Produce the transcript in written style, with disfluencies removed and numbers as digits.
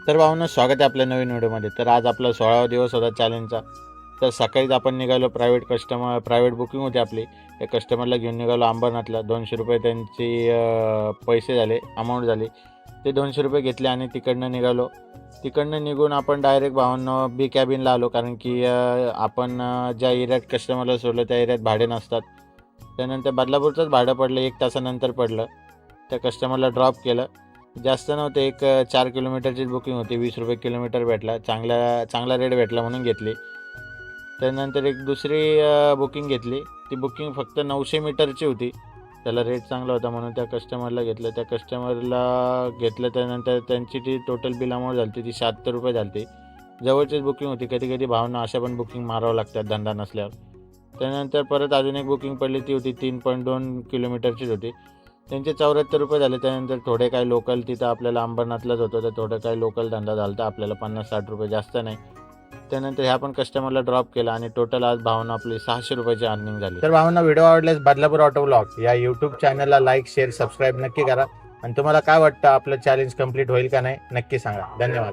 तर भावना स्वागत आहे आपल्या नवीन व्हिडिओमध्ये. तर आज आपला 16वा दिवस होता चॅलेंजचा. तर सकाळीच आपण निघालो, प्रायव्हेट बुकिंग होती आपली. त्या कस्टमरला घेऊन निघालो अंबरनाथला. ₹200 त्यांची पैसे झाले, अमाऊंट झाली. ते ₹200 घेतले आणि तिकडनं निघालो. तिकडनं निघून आपण डायरेक्ट भावांनो बी कॅबिनला आलो, कारण की आपण ज्या एरियात कस्टमरला सोडलं त्या एरियात भाडे नसतात. त्यानंतर बदलापूरचंच भाडं पडलं, 1 तासानंतर पडलं. त्या कस्टमरला ड्रॉप केलं. जास्त नव्हतं, एक 4 किलोमीटरचीच बुकिंग होती. ₹20 किलोमीटर भेटला. चांगला रेट भेटला म्हणून घेतली. त्यानंतर एक दुसरी बुकिंग घेतली. ती बुकिंग फक्त 900 मीटरची होती. त्याला रेट चांगला होता म्हणून त्या कस्टमरला घेतलं. त्या कस्टमरला घेतलं त्यानंतर त्यांची ती टोटल बिल अमाऊंट झाली ती ₹76 झाली. जवळचीच बुकिंग होती. कधी-कधी भावना अशा पण बुकिंग मारावं लागतात धंदा नसल्यावर. त्यानंतर परत अजून एक बुकिंग पडली, ती होती 3.2 किलोमीटरचीच होती. त्यांचे ₹74 झाले. त्यानंतर थोडे काही लोकल तिथं आपल्याला अंबरनाथलाच होतं, तर थोडं काही लोकल धंदा झाला होता आपल्याला ₹50-60 जास्त नाही. त्यानंतर ह्या पण कस्टमरला ड्रॉप केला आणि टोटल आज भावना आपली ₹600 ची अर्निंग झाली. तर भावना व्हिडिओ आवडल्यास बदलापूर ऑटो ब्लॉग या यूट्यूब चॅनलला लाईक, शेअर, सबस्क्राईब नक्की करा. आणि तुम्हाला काय वाटतं, आपलं चॅलेंज कंप्लीट होईल का नाही नक्की सांगा. धन्यवाद.